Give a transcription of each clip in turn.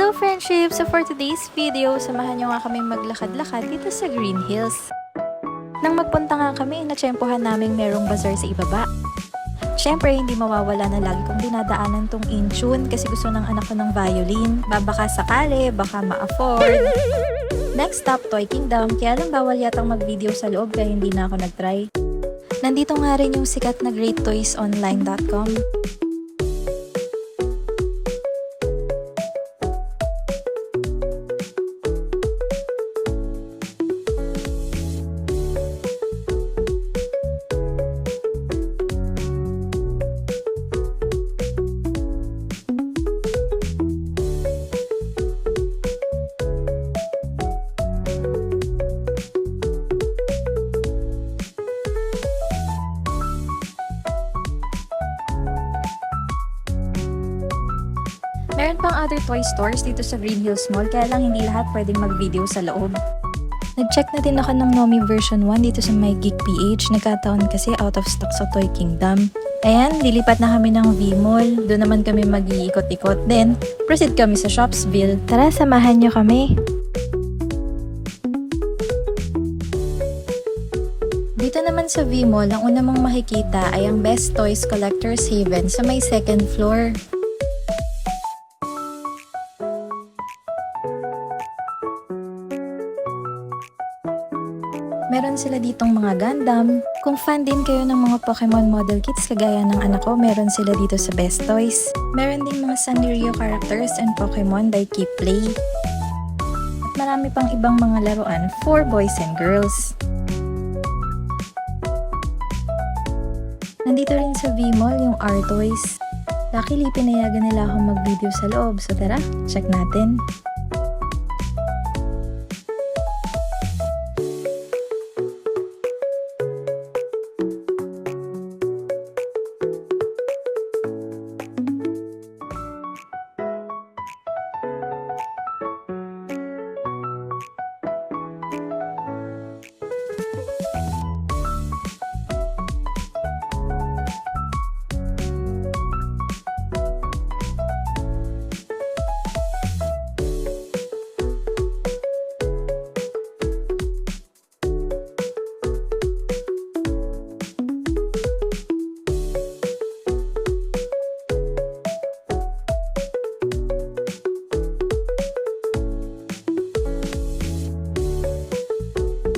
Hello friendship! So for today's video, samahan nyo nga kami maglakad-lakad dito sa Green Hills. Nang magpunta nga kami, natsyempohan namin merong bazaar sa ibaba. Siyempre, hindi mawawala na lagi kong dinadaanan tong in-tune kasi gusto ng anak ko ng violin. Baka sakali, baka ma-afford. Next stop, Toy Kingdom. Kaya lang bawal yatang mag-video sa loob kaya hindi na ako nag-try. Nandito nga rin yung sikat na greattoysonline.com. Meron pang other toy stores dito sa Green Hills Mall, kaya lang hindi lahat pwedeng mag-video sa loob. Nag-check na din ako ng Nomi version 1 dito sa My Geek PH. Nagkataon kasi out of stock sa Toy Kingdom. Ayan, lilipat na kami ng V-Mall. Doon naman kami mag-iikot-ikot. Then, proceed kami sa Shopsville. Tara, samahan nyo kami. Dito naman sa V-Mall, ang una mong makikita ay ang Best Toys Collector's Haven sa may second floor. Meron sila ditong mga Gundam. Kung fan din kayo ng mga Pokemon model kits kagaya ng anak ko, meron sila dito sa Best Toys. Meron din mga Sanrio characters and Pokemon by Keep Play. At marami pang ibang mga laruan for boys and girls. Nandito rin sa V-Mall yung R-Toys. Luckily, pinayagan nila akong mag-video sa loob. So tara, check natin.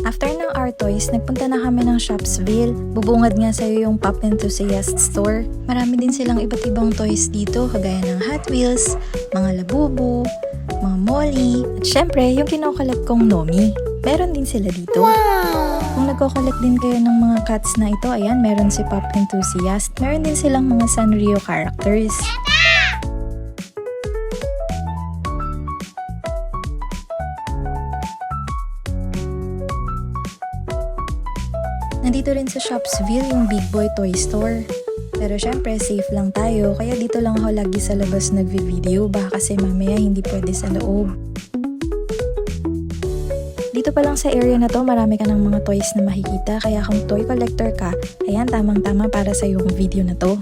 After ng R-Toys, nagpunta na kami ng Shopsville. Bubungad nga sa'yo yung Pop Enthusiast store. Marami din silang iba't ibang toys dito, kagaya ng Hot Wheels, mga Labubu, mga Molly, at syempre, yung kinokollect kong Nomi. Meron din sila dito. Wow! Kung nagko-collect din kayo ng mga cats na ito, ayan, meron si Pop Enthusiast. Meron din silang mga Sanrio characters. Nandito rin sa Shopsville yung Big Boy Toy Store. Pero syempre, safe lang tayo, kaya dito lang ako lagi sa labas nagvi-video, baka kasi mamaya hindi pwede sa loob. Dito pa lang sa area na to, marami ka ng mga toys na makikita, kaya kung toy collector ka, ayan, tamang-tama para sa yung video na to.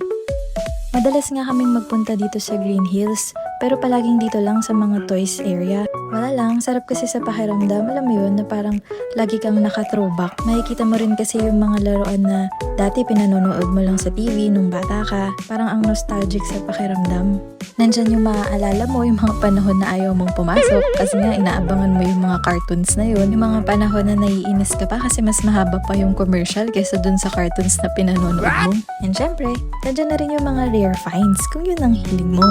Madalas nga kaming magpunta dito sa Green Hills, pero palaging dito lang sa mga toys area. Wala lang, sarap kasi sa pakiramdam, alam mo yun, na parang lagi kang naka-throwback. Makikita mo rin kasi yung mga laruan na dati pinanonood mo lang sa TV nung bata ka. Parang ang nostalgic sa pakiramdam. Nandyan yung maaalala mo yung mga panahon na ayaw mong pumasok kasi nga inaabangan mo yung mga cartoons na yun. Yung mga panahon na naiinis ka pa kasi mas mahaba pa yung commercial kaysa dun sa cartoons na pinanonood mo. And syempre, nandyan na rin yung mga rare finds kung yun ang hiling mo.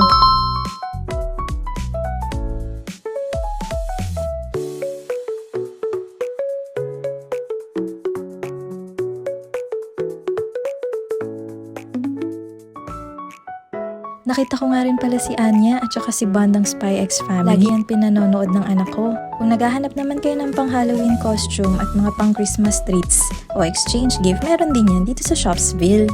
Nakita ko nga rin pala si Anya at saka si Bandang Spy X Family. Lagi yan pinanonood ng anak ko. Kung naghahanap naman kayo ng pang Halloween costume at mga pang Christmas treats o exchange gift, meron din yan dito sa Shopsville.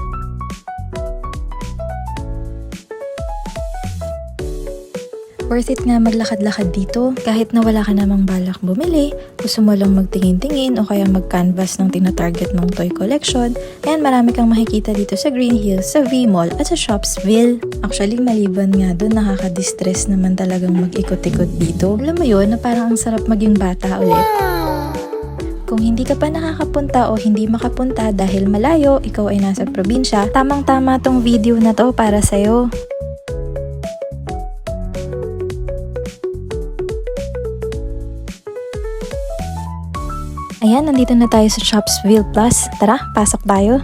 Worth it nga maglakad-lakad dito. Kahit na wala ka namang balak bumili, gusto mo lang magtingin-tingin o kaya mag-canvas ng tina-target mong toy collection, ayan marami kang makikita dito sa Green Hills, sa V-Mall at sa Shopsville. Actually, maliban nga doon, nakaka-distress naman talagang mag-ikot-ikot dito. Alam mo yun, na parang ang sarap maging bata ulit. Kung hindi ka pa nakakapunta o hindi makapunta dahil malayo, ikaw ay nasa probinsya, tamang-tama tong video na to para sa'yo. Ayan, nandito na tayo sa Shopsville Plus. Tara, pasok tayo.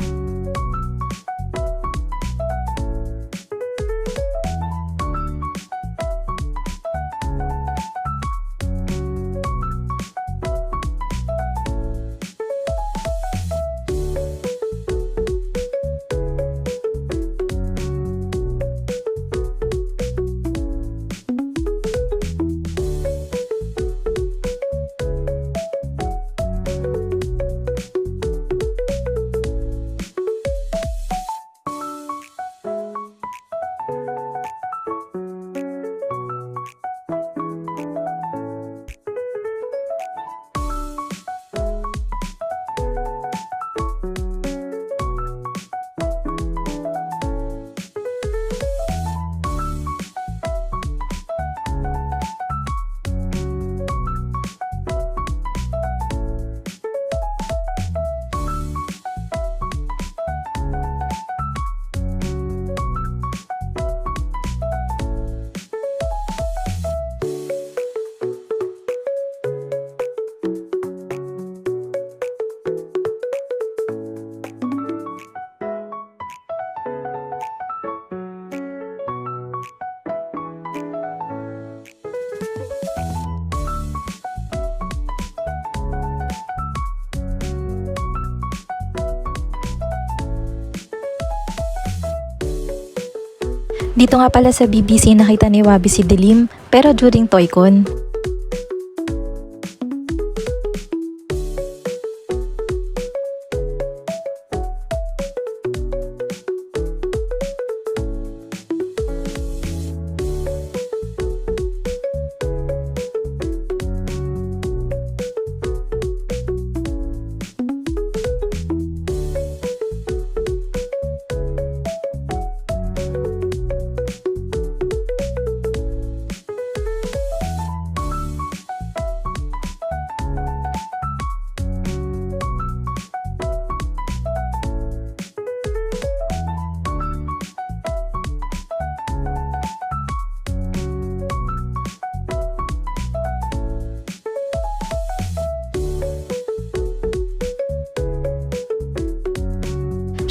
Dito nga pala sa BBC nakita ni Wabi si Dilim, pero during ToyCon.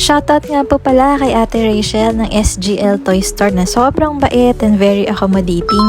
Shoutout nga po pala kay Ate Rachel ng SGL Toy Store na sobrang bait and very accommodating.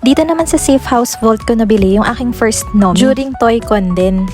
Dito naman sa Safe House Vault ko nabili yung aking first Nomi during ToyCon din.